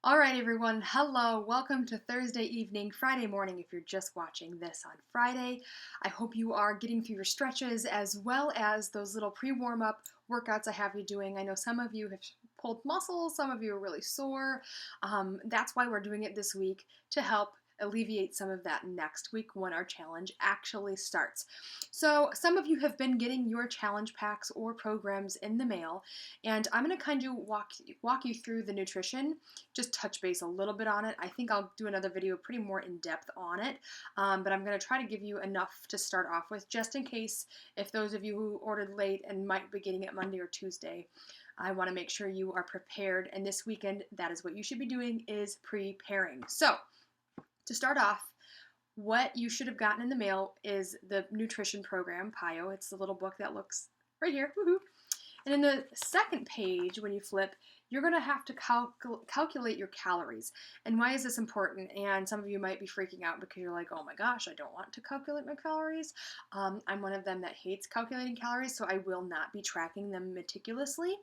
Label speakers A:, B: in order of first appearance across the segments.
A: All right, everyone. Hello. Welcome to Thursday evening, Friday morning if you're just watching this on Friday. I hope you are getting through your stretches as well as those little pre-warm-up workouts I have you doing. I know some of you have pulled muscles, some of you are really sore. That's why we're doing it this week to help alleviate some of that next week when our challenge actually starts. So some of you have been getting your challenge packs or programs in the mail, and I'm going to kind of walk you through the nutrition, just touch base a little bit on it. I think I'll do another video pretty more in depth on it, but I'm going to try to give you enough to start off with, just in case if those of you who ordered late and might be getting it Monday or Tuesday. I want to make sure you are prepared, and this weekend, that is what you should be doing, is preparing. So, to start off, what you should have gotten in the mail is the nutrition program, PiYo. It's the little book that looks right here. Woohoo! And in the second page, when you flip, you're going to have to calculate your calories. And why is this important? And some of you might be freaking out because you're like, oh my gosh, I don't want to calculate my calories. I'm one of them that hates calculating calories, so I will not be tracking them meticulously.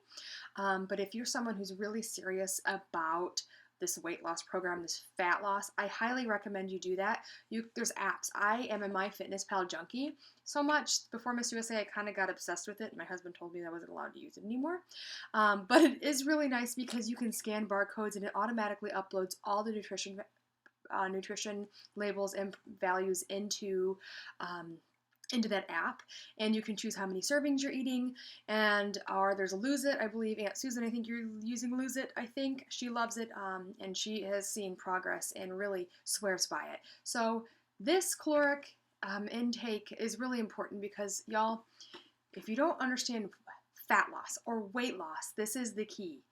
A: But if you're someone who's really serious about this weight loss program, this fat loss, I highly recommend you do that. There's apps. I am a MyFitnessPal junkie so much. Before Miss USA, I kind of got obsessed with it. My husband told me that I wasn't allowed to use it anymore. But it is really nice because you can scan barcodes and it automatically uploads all the nutrition labels and values into that app, and you can choose how many servings you're eating, or there's a Lose It. I believe Aunt Susan, I think you're using Lose It. I think she loves it, and she has seen progress and really swears by it. So this caloric intake is really important because, y'all, if you don't understand fat loss or weight loss, this is the key.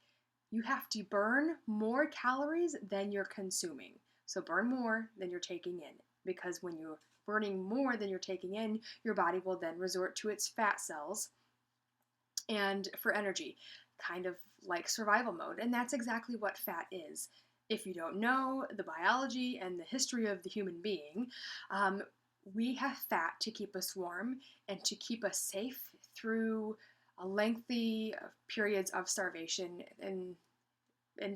A: You have to burn more calories than you're consuming. So burn more than you're taking in, because when you're burning more than you're taking in, your body will then resort to its fat cells and for energy, kind of like survival mode. And that's exactly what fat is. If you don't know the biology and the history of the human being, we have fat to keep us warm and to keep us safe through a lengthy periods of starvation in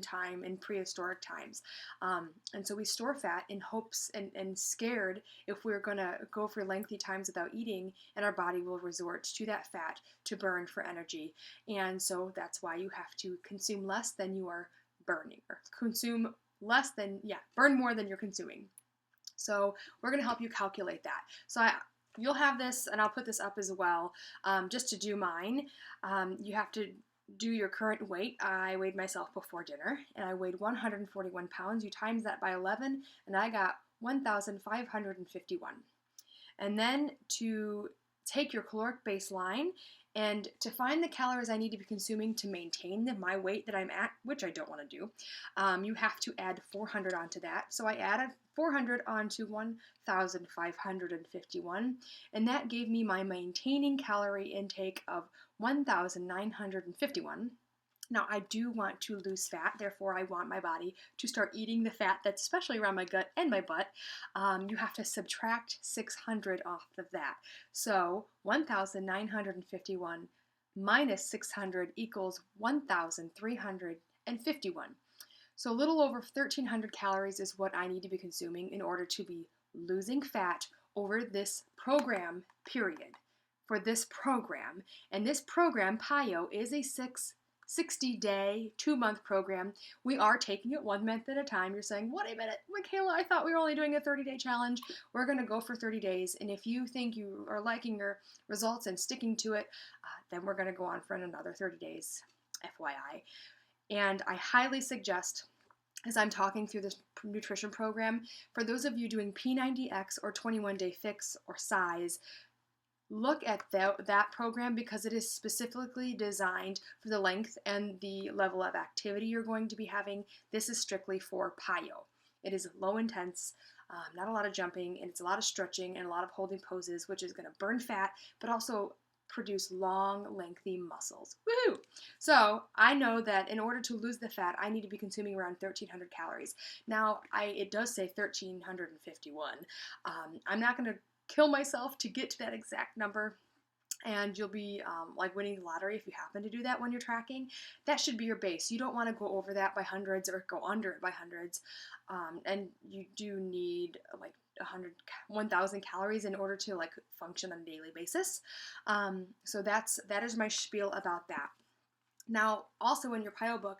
A: time, in prehistoric times. And so we store fat in hopes and scared if we're going to go for lengthy times without eating, and our body will resort to that fat to burn for energy. And so that's why you have to consume less than you are burning, or burn more than you're consuming. So we're going to help you calculate that. So you'll have this, and I'll put this up as well, just to do mine. You have to do your current weight. I weighed myself before dinner, and I weighed 141 pounds. You times that by 11, and I got 1,551. And then to take your caloric baseline, and to find the calories I need to be consuming to maintain my weight that I'm at, which I don't want to do, you have to add 400 onto that. So I added 400 onto 1,551, and that gave me my maintaining calorie intake of 1,951. Now, I do want to lose fat, therefore I want my body to start eating the fat that's especially around my gut and my butt. You have to subtract 600 off of that. So 1,951 minus 600 equals 1,351. So a little over 1,300 calories is what I need to be consuming in order to be losing fat over this program period. For this program, and this program, PiYo, is a 60-day, 2-month program. We are taking it 1 month at a time. You're saying, wait a minute, Michaela, I thought we were only doing a 30-day challenge. We're going to go for 30 days, and if you think you are liking your results and sticking to it, then we're going to go on for another 30 days, FYI. And I highly suggest, as I'm talking through this nutrition program, for those of you doing P90X or 21-day fix or size, look at that program, because it is specifically designed for the length and the level of activity you're going to be having. This is strictly for PiYo. It is low intense, not a lot of jumping, and it's a lot of stretching and a lot of holding poses, which is going to burn fat, but also produce long, lengthy muscles. Woohoo! So I know that in order to lose the fat, I need to be consuming around 1,300 calories. Now, it does say 1,351. I'm not going to kill myself to get to that exact number. and you'll be like winning the lottery if you happen to do that when you're tracking. That should be your base. You don't want to go over that by hundreds or go under it by hundreds. And you do need like 1,000 calories in order to like function on a daily basis. So that is my spiel about that. Now, also in your PiYo book,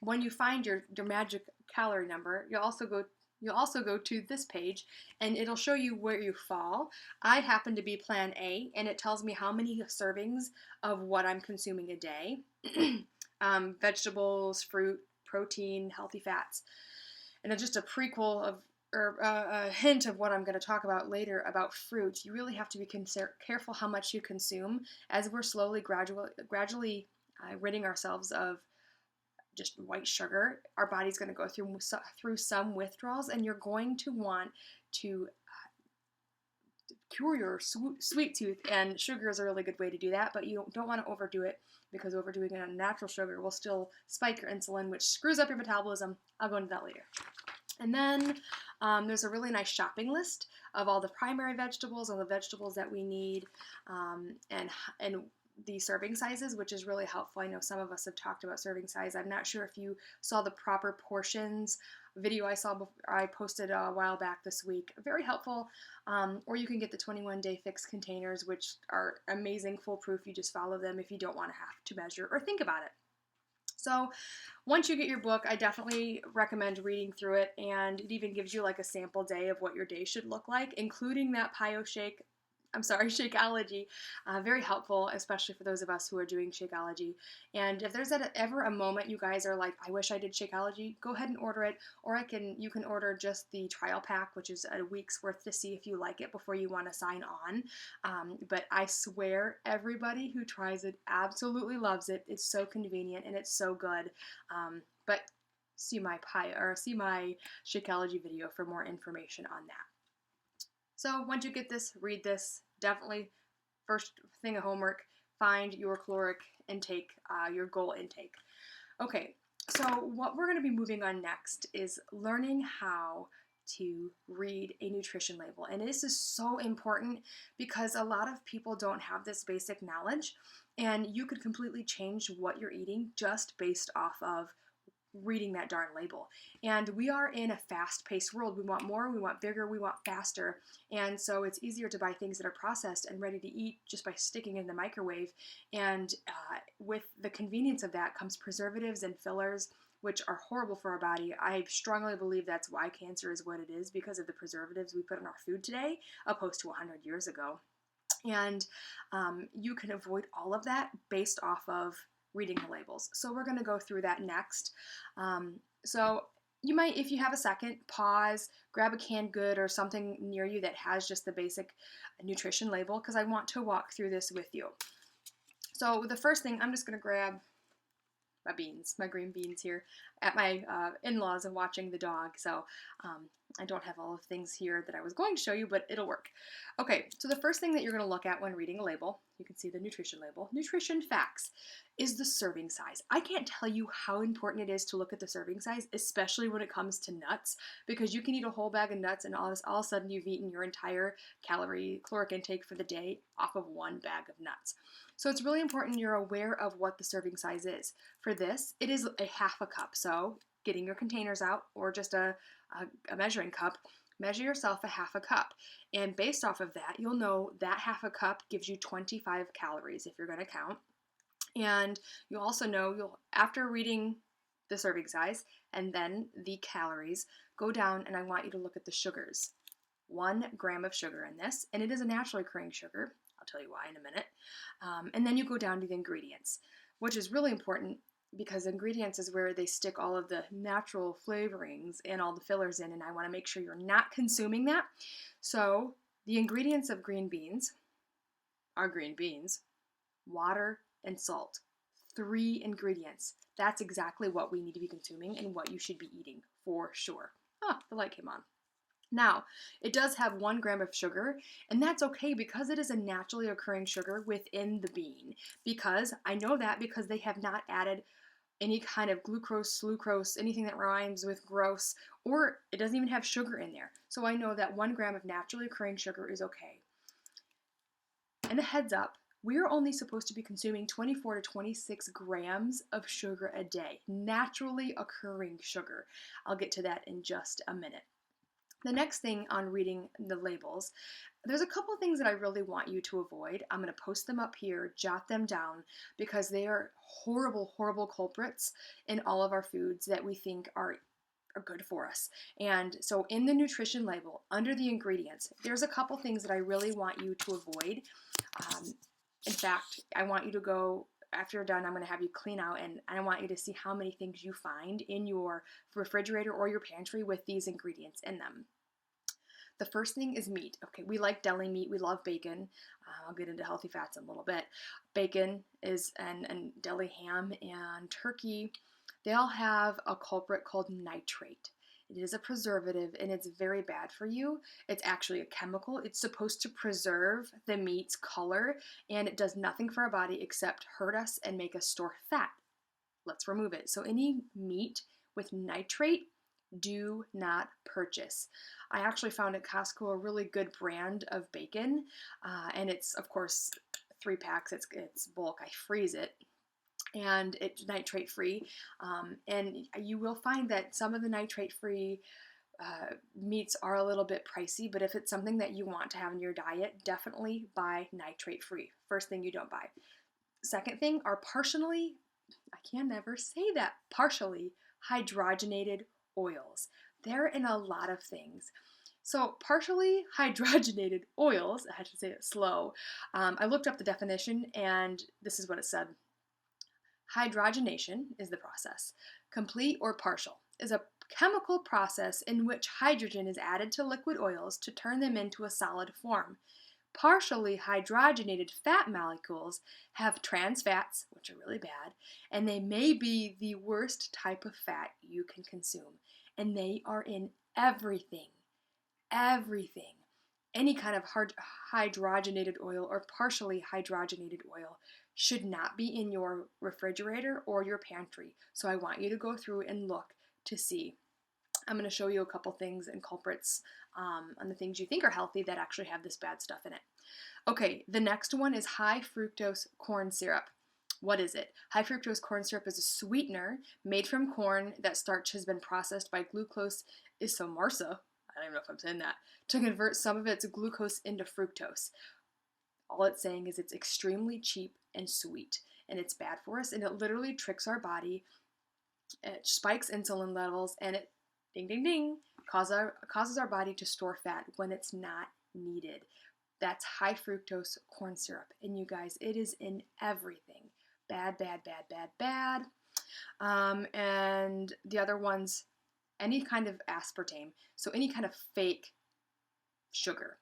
A: when you find your magic calorie number, you'll also go to this page, and it'll show you where you fall. I happen to be plan A, and it tells me how many servings of what I'm consuming a day. Vegetables, fruit, protein, healthy fats. And it's just a prequel of, or a hint of what I'm going to talk about later about fruit. You really have to be careful how much you consume as we're slowly, gradually ridding ourselves of just white sugar. Our body's going to go through some withdrawals, and you're going to want to cure your sweet tooth, and sugar is a really good way to do that, but you don't want to overdo it, because overdoing it on natural sugar will still spike your insulin, which screws up your metabolism. I'll go into that later. And then there's a really nice shopping list of all the primary vegetables, all the vegetables that we need, and the serving sizes, which is really helpful. I know some of us have talked about serving size. I'm not sure if you saw the proper portions video I posted a while back this week. Very helpful. Or you can get the 21-day fixed containers, which are amazing, foolproof. You just follow them if you don't want to have to measure or think about it. So once you get your book, I definitely recommend reading through it, and it even gives you like a sample day of what your day should look like, including that Shakeology. Very helpful, especially for those of us who are doing Shakeology. And if there's ever a moment you guys are like, I wish I did Shakeology, go ahead and order it. Or you can order just the trial pack, which is a week's worth, to see if you like it before you want to sign on. But I swear everybody who tries it absolutely loves it. It's so convenient and it's so good. But see my Shakeology video for more information on that. So once you get this, read this. Definitely, first thing of homework, find your caloric intake, your goal intake. Okay, so what we're going to be moving on next is learning how to read a nutrition label. And this is so important because a lot of people don't have this basic knowledge, and you could completely change what you're eating just based off of reading that darn label. And we are in a fast-paced world. We want more, we want bigger, we want faster. And so it's easier to buy things that are processed and ready to eat just by sticking in the microwave. And with the convenience of that comes preservatives and fillers, which are horrible for our body. I strongly believe that's why cancer is what it is, because of the preservatives we put in our food today, opposed to 100 years ago. And you can avoid all of that based off of reading the labels. So we're going to go through that next. So you might, if you have a second, pause, grab a canned good or something near you that has just the basic nutrition label, because I want to walk through this with you. So the first thing, I'm just going to grab my green beans here at my in-laws and watching the dog. So I don't have all of the things here that I was going to show you, but it'll work. Okay, so the first thing that you're going to look at when reading a label, you can see the nutrition label, nutrition facts, is the serving size. I can't tell you how important it is to look at the serving size, especially when it comes to nuts, because you can eat a whole bag of nuts and all of a sudden you've eaten your entire caloric intake for the day off of one bag of nuts. So it's really important you're aware of what the serving size is. For this, it is a half a cup. So getting your containers out, or just a measuring cup, measure yourself a half a cup. And based off of that, you'll know that half a cup gives you 25 calories if you're going to count. And you'll also know, after reading the serving size and then the calories, go down and I want you to look at the sugars. 1 gram of sugar in this, and it is a naturally occurring sugar. I'll tell you why in a minute. And then you go down to the ingredients, which is really important because ingredients is where they stick all of the natural flavorings and all the fillers in, and I want to make sure you're not consuming that. So the ingredients of green beans are green beans, water, and salt. 3 ingredients. That's exactly what we need to be consuming and what you should be eating for sure. The light came on. Now, it does have 1 gram of sugar, and that's okay because it is a naturally occurring sugar within the bean. Because I know that because they have not added any kind of glucose, sucrose, anything that rhymes with gross, or it doesn't even have sugar in there. So I know that 1 gram of naturally occurring sugar is okay. And a heads up, we're only supposed to be consuming 24 to 26 grams of sugar a day, naturally occurring sugar. I'll get to that in just a minute. The next thing on reading the labels, there's a couple things that I really want you to avoid. I'm going to post them up here, jot them down, because they are horrible, horrible culprits in all of our foods that we think are good for us. And so in the nutrition label, under the ingredients, there's a couple things that I really want you to avoid. In fact, I want you to go, after you're done, I'm going to have you clean out, and I want you to see how many things you find in your refrigerator or your pantry with these ingredients in them. The first thing is meat. Okay, we like deli meat. We love bacon. I'll get into healthy fats in a little bit. Bacon is, and deli ham and turkey, they all have a culprit called nitrate. It is a preservative, and it's very bad for you. It's actually a chemical. It's supposed to preserve the meat's color, and it does nothing for our body except hurt us and make us store fat. Let's remove it. So any meat with nitrate, do not purchase. I actually found at Costco a really good brand of bacon, and it's, of course, 3 packs. It's bulk. I freeze it, and it's nitrate free. And you will find that some of the nitrate free meats are a little bit pricey, but if it's something that you want to have in your diet, definitely buy nitrate free. First thing you don't buy. Second thing are partially, I can never say that, partially hydrogenated oils. They're in a lot of things. So partially hydrogenated oils, I had to say it slow. I looked up the definition, and this is what it said. Hydrogenation is the process. Complete or partial is a chemical process in which hydrogen is added to liquid oils to turn them into a solid form. Partially hydrogenated fat molecules have trans fats, which are really bad, and they may be the worst type of fat you can consume. And they are in everything. Everything. Any kind of hydrogenated oil or partially hydrogenated oil should not be in your refrigerator or your pantry. So I want you to go through and look to see. I'm going to show you a couple things and culprits on the things you think are healthy that actually have this bad stuff in it. Okay, the next one is high fructose corn syrup. What is it? High fructose corn syrup is a sweetener made from corn that starch has been processed by glucose isomerase, I don't even know if I'm saying that, to convert some of its glucose into fructose. All it's saying is it's extremely cheap and sweet, and it's bad for us, and it literally tricks our body. It spikes insulin levels, and it, ding, ding, ding, causes our body to store fat when it's not needed. That's high fructose corn syrup. And you guys, it is in everything. Bad, bad, bad, bad, bad. And the other ones, any kind of aspartame. So any kind of fake sugar.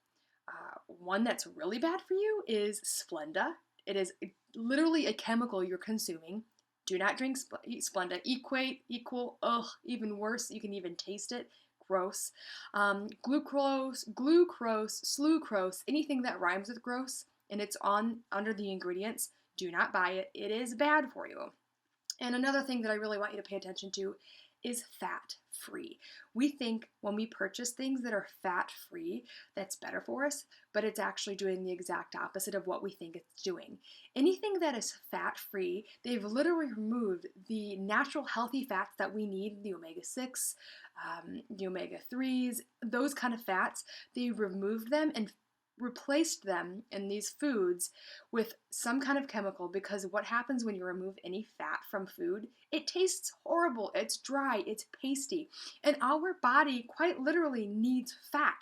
A: One that's really bad for you is Splenda. It is literally a chemical you're consuming. Do not drink Splenda. Equal, even worse. You can even taste it. Gross. Glucose, sucrose, anything that rhymes with gross and it's under the ingredients, do not buy it. It is bad for you. And another thing that I really want you to pay attention to is fat-free. We think when we purchase things that are fat-free, that's better for us, but it's actually doing the exact opposite of what we think it's doing. Anything that is fat-free, they've literally removed the natural healthy fats that we need, the omega-6, the omega-3s, those kind of fats. They removed them and replaced them in these foods with some kind of chemical, because what happens when you remove any fat from food, it tastes horrible, it's dry, it's pasty, and our body quite literally needs fat.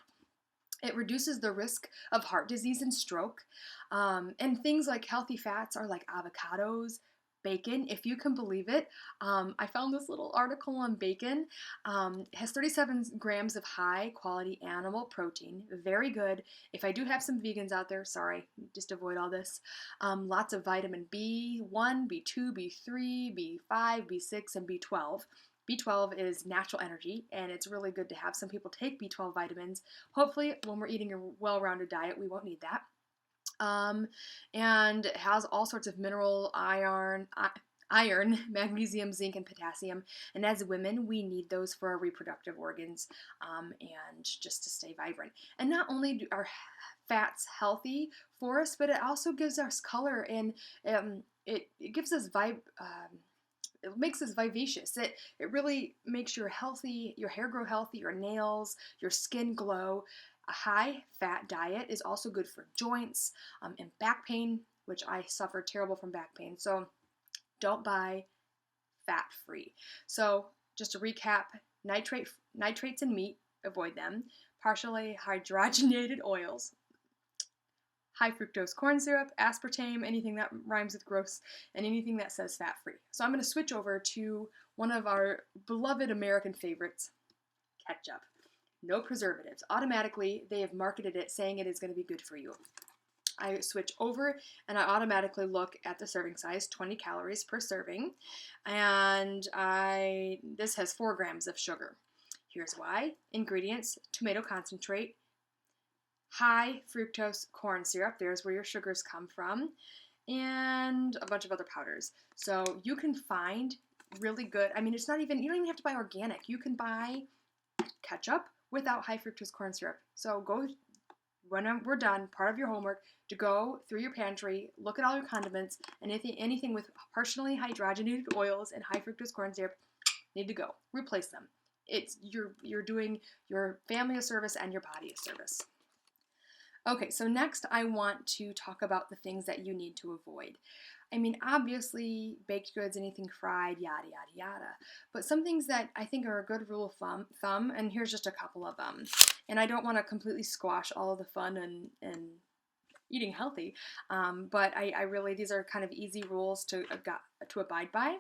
A: It reduces the risk of heart disease and stroke, and things like healthy fats are like avocados, bacon, if you can believe it. I found this little article on bacon. It has 37 grams of high quality animal protein. Very good. If I do have some vegans out there, sorry, just avoid all this. Lots of vitamin B1, B2, B3, B5, B6, and B12. B12 is natural energy, and it's really good to have. Some people take B12 vitamins. Hopefully, when we're eating a well-rounded diet, we won't need that. And it has all sorts of mineral, iron, magnesium, zinc, and potassium. And as women, we need those for our reproductive organs and just to stay vibrant. And not only are fats healthy forest, but it also gives us color, and it gives us it makes us vivacious. It really makes your hair grow healthy, your nails, your skin glow. A high fat diet is also good for joints and back pain, which I suffer terrible from back pain. So don't buy fat free. So just to recap, nitrates in meat, avoid them. Partially hydrogenated oils, high fructose corn syrup, aspartame, anything that rhymes with gross, and anything that says fat-free. So I'm going to switch over to one of our beloved American favorites, ketchup. No preservatives. Automatically, they have marketed it saying it is going to be good for you. I switch over and I automatically look at the serving size, 20 calories per serving, and this has 4 grams of sugar. Here's why. Ingredients: tomato concentrate, high fructose corn syrup, there's where your sugars come from, and a bunch of other powders. So you can find really good, I mean, it's not even, you don't even have to buy organic. You can buy ketchup without high fructose corn syrup. So go, when we're done, part of your homework, to go through your pantry, look at all your condiments, and anything with partially hydrogenated oils and high fructose corn syrup need to go. Replace them. You're doing your family a service and your body a service. Okay, so next I want to talk about the things that you need to avoid. I mean, obviously, baked goods, anything fried, yada, yada, yada. But some things that I think are a good rule of thumb, and here's just a couple of them. And I don't want to completely squash all of the fun and eating healthy, but I really, these are kind of easy rules to abide by.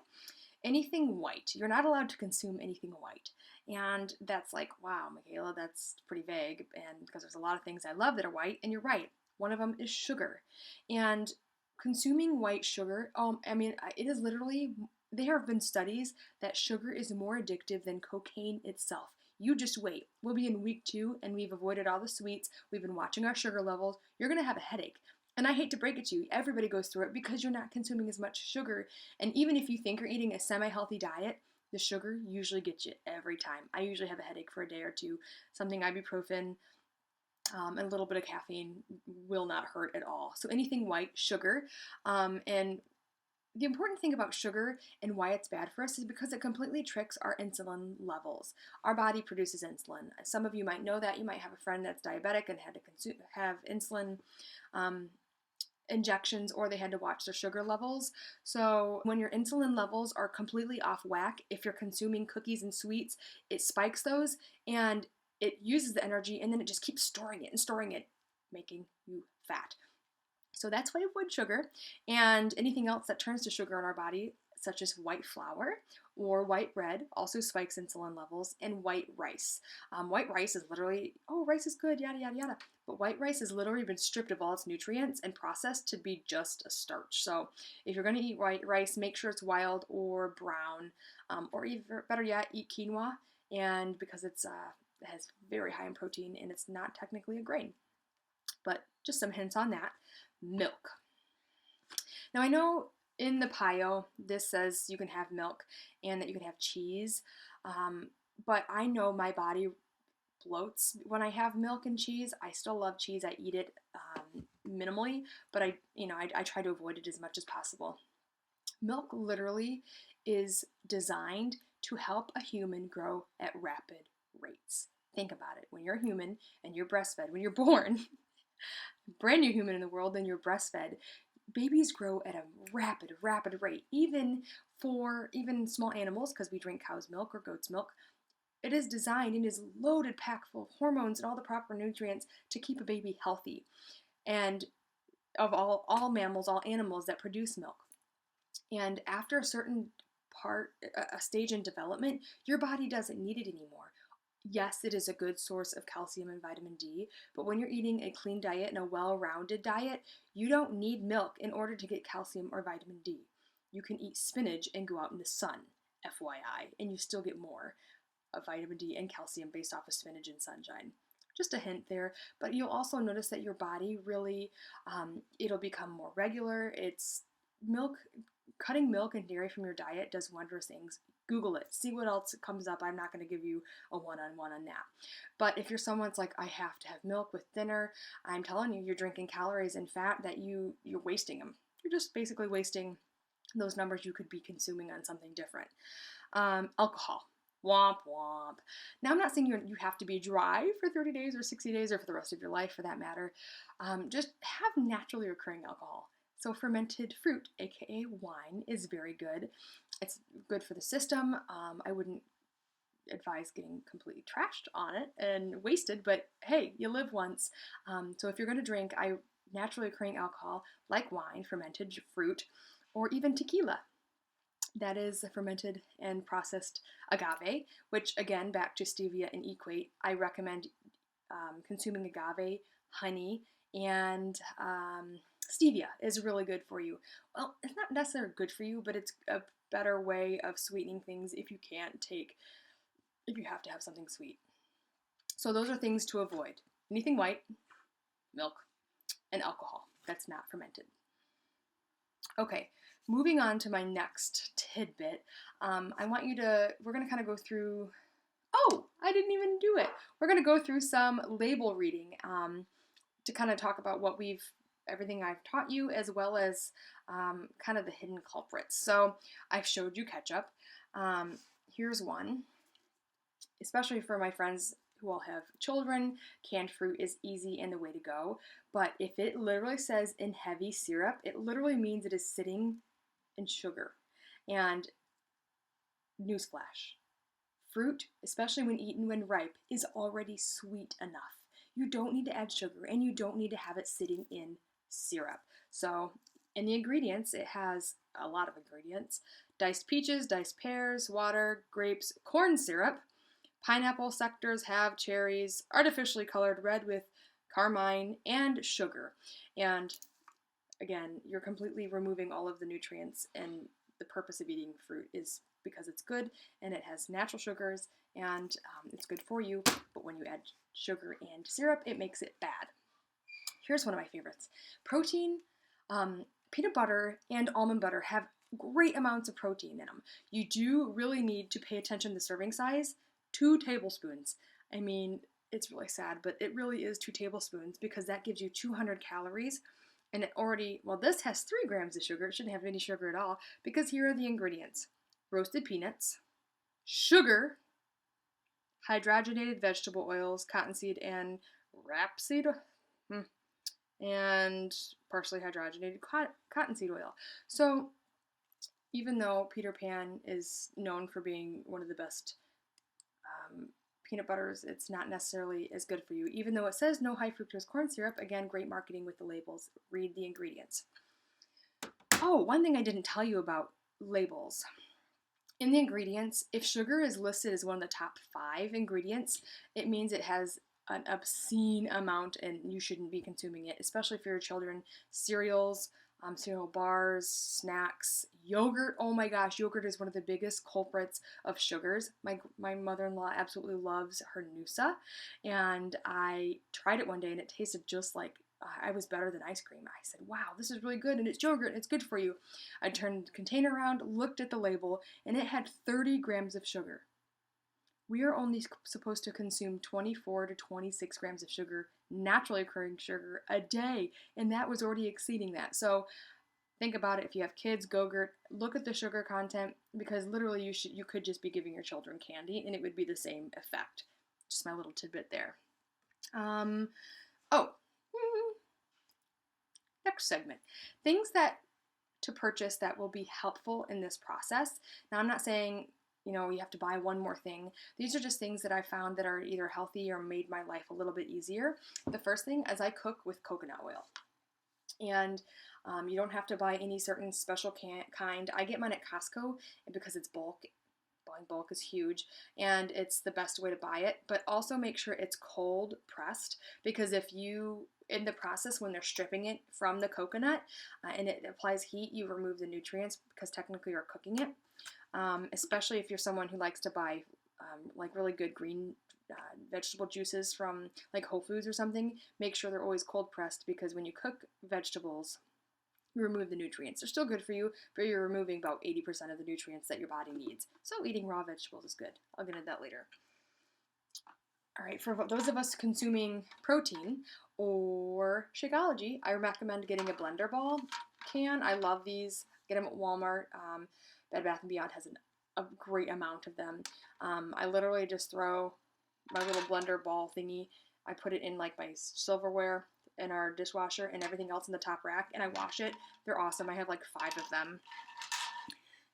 A: Anything white. You're not allowed to consume anything white. And that's like, wow, Michaela, that's pretty vague, and because there's a lot of things I love that are white, and you're right. One of them is sugar. And consuming white sugar, I mean, it is literally, there have been studies that sugar is more addictive than cocaine itself. You just wait. We'll be in week 2, and we've avoided all the sweets. We've been watching our sugar levels. You're going to have a headache. And I hate to break it to you, everybody goes through it because you're not consuming as much sugar. And even if you think you're eating a semi-healthy diet, the sugar usually gets you every time. I usually have a headache for a day or two. Something ibuprofen and a little bit of caffeine will not hurt at all. So anything white, sugar. And the important thing about sugar and why it's bad for us is because it completely tricks our insulin levels. Our body produces insulin. Some of you might know that. You might have a friend that's diabetic and had to have insulin injections, or they had to watch their sugar levels. So when your insulin levels are completely off whack, if you're consuming cookies and sweets, it spikes those and it uses the energy, and then it just keeps storing it, making you fat. So that's why I avoid sugar, and anything else that turns to sugar in our body, such as white flour or white bread, also spikes insulin levels, and white rice. White rice is literally, oh, rice is good, yada, yada, yada. But white rice has literally been stripped of all its nutrients and processed to be just a starch. So if you're going to eat white rice, make sure it's wild or brown, or even better yet, eat quinoa, and because it has very high in protein and it's not technically a grain. But just some hints on that. Milk. Now I know in the PiYo, this says you can have milk and that you can have cheese, but I know my body bloats when I have milk and cheese. I still love cheese. I eat it minimally, but I try to avoid it as much as possible. Milk literally is designed to help a human grow at rapid rates. Think about it. When you're a human and you're breastfed, when you're born, brand new human in the world, then you're breastfed, babies grow at a rapid rate. Even small animals, because we drink cow's milk or goat's milk, it is designed and is loaded, packed full of hormones and all the proper nutrients to keep a baby healthy. And of all mammals, all animals that produce milk. And after a certain a stage in development, your body doesn't need it anymore. Yes, it is a good source of calcium and vitamin D, but when you're eating a clean diet and a well-rounded diet, you don't need milk in order to get calcium or vitamin D. You can eat spinach and go out in the sun, FYI, and you still get more of vitamin D and calcium based off of spinach and sunshine. Just a hint there, but you'll also notice that your body really, it'll become more regular. Cutting milk and dairy from your diet does wondrous things, Google it, see what else comes up. I'm not going to give you a one-on-one on that. But if you're someone that's like, I have to have milk with dinner, I'm telling you, you're drinking calories and fat that you're wasting them. You're just basically wasting those numbers you could be consuming on something different. Alcohol. Womp womp. Now, I'm not saying you have to be dry for 30 days or 60 days or for the rest of your life for that matter. Just have naturally occurring alcohol. So fermented fruit, aka wine, is very good. It's good for the system. I wouldn't advise getting completely trashed on it and wasted, but hey, you live once. So if you're going to drink naturally occurring alcohol like wine, fermented fruit, or even tequila, that is fermented and processed agave, which again, back to stevia and equate, I recommend consuming agave, honey, and stevia is really good for you. Well, it's not necessarily good for you, but it's a better way of sweetening things if you have to have something sweet. So those are things to avoid. Anything white, milk, and alcohol that's not fermented. Okay, moving on to my next tidbit. We're going to kind of go through, I didn't even do it. We're going to go through some label reading to kind of talk about everything I've taught you, as well as kind of the hidden culprits. So I've showed you ketchup. Here's one, especially for my friends who all have children. Canned fruit is easy and the way to go. But if it literally says in heavy syrup, it literally means it is sitting in sugar. And newsflash, fruit, especially when eaten when ripe, is already sweet enough. You don't need to add sugar, and you don't need to have it sitting in syrup. So in the ingredients, it has a lot of ingredients: diced peaches, diced pears, water, grapes, corn syrup. Pineapple sectors have cherries, artificially colored red with carmine, and sugar. And again, you're completely removing all of the nutrients, and the purpose of eating fruit is because it's good and it has natural sugars and it's good for you. But when you add sugar and syrup, it makes it bad. Here's one of my favorites. Protein, peanut butter and almond butter have great amounts of protein in them. You do really need to pay attention to the serving size. 2 tablespoons. I mean, it's really sad, but it really is 2 tablespoons because that gives you 200 calories. And this has 3 grams of sugar. It shouldn't have any sugar at all because here are the ingredients: roasted peanuts, sugar, hydrogenated vegetable oils, cottonseed and rapeseed, and partially hydrogenated cottonseed oil. So even though Peter Pan is known for being one of the best peanut butters, it's not necessarily as good for you. Even though it says no high fructose corn syrup, again, great marketing with the labels. Read the ingredients. Oh, one thing I didn't tell you about labels. In the ingredients, if sugar is listed as one of the top 5 ingredients, it means it has an obscene amount and you shouldn't be consuming it, especially for your children. Cereals, cereal bars, snacks, yogurt. Oh my gosh, yogurt is one of the biggest culprits of sugars. My mother-in-law absolutely loves her Noosa, and I tried it one day and it tasted just like I was better than ice cream. I said, wow, this is really good, and it's yogurt and it's good for you. I turned the container around, looked at the label, and it had 30 grams of sugar. We are only supposed to consume 24 to 26 grams of sugar, naturally occurring sugar, a day, and that was already exceeding that. So think about it. If you have kids, Go-Gurt, look at the sugar content, because literally you could just be giving your children candy and it would be the same effect. Just my little tidbit there. Next segment. Things to purchase that will be helpful in this process. Now, I'm not saying you have to buy one more thing. These are just things that I found that are either healthy or made my life a little bit easier. The first thing is I cook with coconut oil. And you don't have to buy any certain special kind. I get mine at Costco because it's bulk. Buying bulk is huge, and it's the best way to buy it. But also make sure it's cold pressed, because if you, in the process when they're stripping it from the coconut and it applies heat, you remove the nutrients because technically you're cooking it. Especially if you're someone who likes to buy like really good green vegetable juices from like Whole Foods or something, make sure they're always cold pressed, because when you cook vegetables, you remove the nutrients. They're still good for you, but you're removing about 80% of the nutrients that your body needs. So eating raw vegetables is good. I'll get into that later. All right, for those of us consuming protein or Shakeology, I recommend getting a blender ball can. I love these. Get them at Walmart. Bed Bath & Beyond has a great amount of them. I literally just throw my little blender ball thingy. I put it in like my silverware in our dishwasher and everything else in the top rack, and I wash it. They're awesome. I have like 5 of them.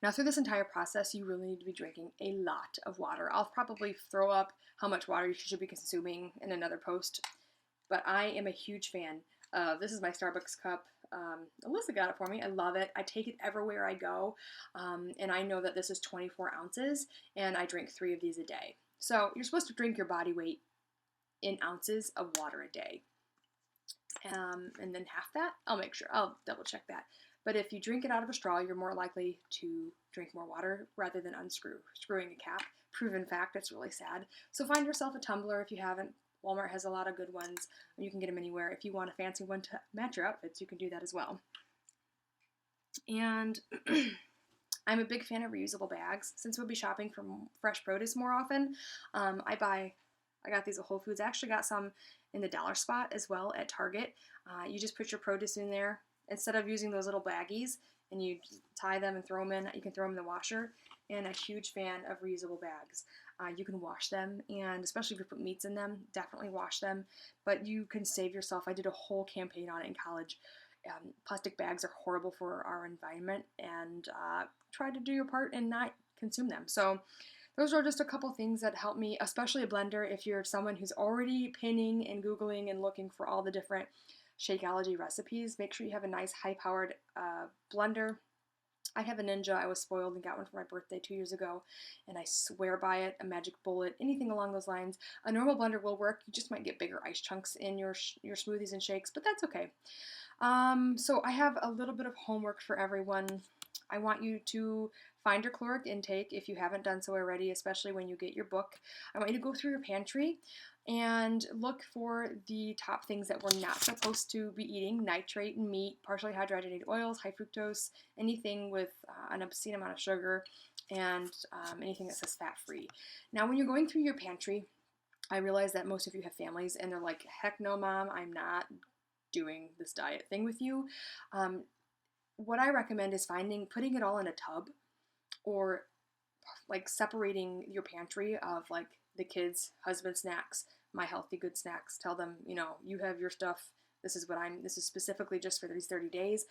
A: Now, through this entire process, you really need to be drinking a lot of water. I'll probably throw up how much water you should be consuming in another post, but I am a huge fan of, this is my Starbucks cup. Alyssa got it for me. I love it. I take it everywhere I go, and I know that this is 24 ounces, and I drink 3 of these a day. So you're supposed to drink your body weight in ounces of water a day, and then half that. I'll double check that. But if you drink it out of a straw, you're more likely to drink more water rather than screwing a cap. Proven fact, it's really sad. So find yourself a tumbler if you haven't. Walmart has a lot of good ones, and you can get them anywhere. If you want a fancy one to match your outfits, you can do that as well. And I'm a big fan of reusable bags. Since we'll be shopping for fresh produce more often, I got these at Whole Foods. I actually got some in the dollar spot as well at Target. You just put your produce in there. Instead of using those little baggies and you tie them and throw them in, you can throw them in the washer. And a huge fan of reusable bags. You can wash them, and especially if you put meats in them, definitely wash them. But you can save yourself. I did a whole campaign on it in college. Plastic bags are horrible for our environment, and try to do your part and not consume them. So those are just a couple things that help me, especially a blender. If you're someone who's already pinning and Googling and looking for all the different Shakeology recipes, make sure you have a nice high-powered blender. I have a Ninja. I was spoiled and got one for my birthday 2 years ago, and I swear by it. A magic bullet, anything along those lines. A normal blender will work. You just might get bigger ice chunks in your smoothies and shakes, but that's okay. So I have a little bit of homework for everyone. I want you to find your caloric intake if you haven't done so already, especially when you get your book. I want you to go through your pantry and look for the top things that we're not supposed to be eating: nitrate and meat, partially hydrogenated oils, high fructose, anything with an obscene amount of sugar, and anything that says fat-free. Now, when you're going through your pantry, I realize that most of you have families and they're like, heck no, Mom, I'm not doing this diet thing with you. What I recommend is putting it all in a tub, or like separating your pantry of like the kids' husband snacks, my healthy good snacks. Tell them, you have your stuff. This is specifically just for these 30 days.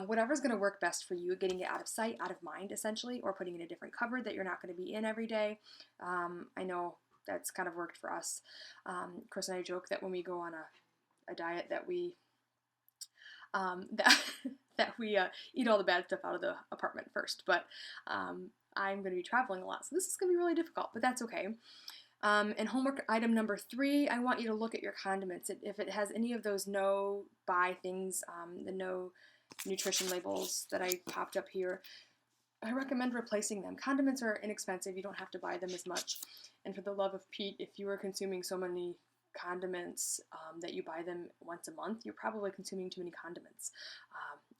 A: Whatever's going to work best for you, getting it out of sight, out of mind, essentially, or putting it in a different cupboard that you're not going to be in every day. I know that's kind of worked for us. Chris and I joke that when we go on a diet that we eat all the bad stuff out of the apartment first, but I'm going to be traveling a lot, so this is going to be really difficult, but that's okay. And homework item number 3, I want you to look at your condiments. If it has any of those no buy things, the no nutrition labels that I popped up here, I recommend replacing them. Condiments are inexpensive. You don't have to buy them as much. And for the love of Pete, if you are consuming so many condiments that you buy them once a month, you're probably consuming too many condiments.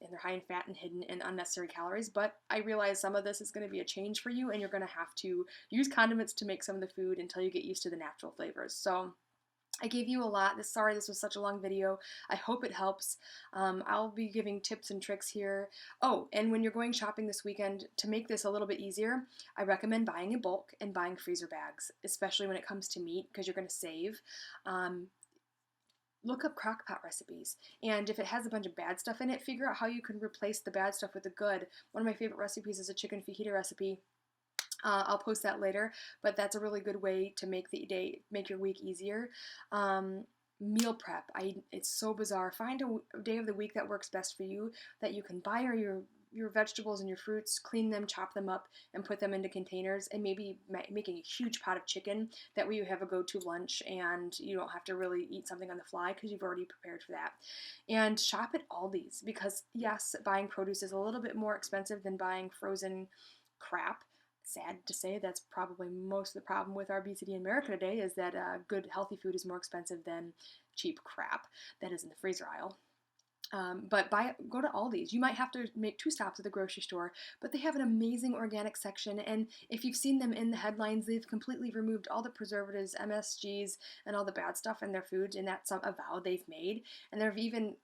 A: And they're high in fat and hidden and unnecessary calories, but I realize some of this is going to be a change for you, and you're going to have to use condiments to make some of the food until you get used to the natural flavors. So I gave you a lot. Sorry this was such a long video. I hope it helps. I'll be giving tips and tricks here. Oh, and when you're going shopping this weekend, to make this a little bit easier, I recommend buying in bulk and buying freezer bags, especially when it comes to meat, because you're going to save. Look up crock pot recipes, and if it has a bunch of bad stuff in it, figure out how you can replace the bad stuff with the good. One of my favorite recipes is a chicken fajita recipe. I'll post that later, but that's a really good way to make your week easier. Meal prep. It's so bizarre. Find a day of the week that works best for you, that you can buy your vegetables and your fruits, clean them, chop them up, and put them into containers, and maybe making a huge pot of chicken. That way you have a go-to lunch and you don't have to really eat something on the fly because you've already prepared for that. And shop at Aldi's, because yes, buying produce is a little bit more expensive than buying frozen crap. Sad to say, that's probably most of the problem with our obesity in America today, is that good healthy food is more expensive than cheap crap that is in the freezer aisle. But go to Aldi's. You might have to make 2 stops at the grocery store, but they have an amazing organic section. And if you've seen them in the headlines, they've completely removed all the preservatives, MSGs, and all the bad stuff in their foods. And that's a vow they've made. And there have even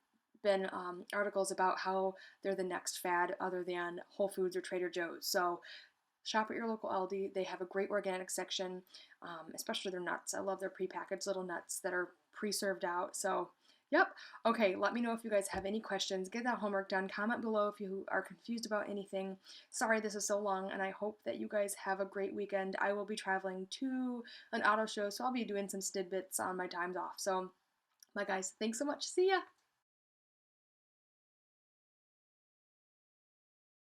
A: been articles about how they're the next fad other than Whole Foods or Trader Joe's. So shop at your local Aldi. They have a great organic section, especially their nuts. I love their prepackaged little nuts that are pre-served out. So yep. Okay, let me know if you guys have any questions. Get that homework done. Comment below if you are confused about anything. Sorry this is so long, and I hope that you guys have a great weekend. I will be traveling to an auto show, so I'll be doing some tidbits on my times off. So, bye guys. Thanks so much. See ya.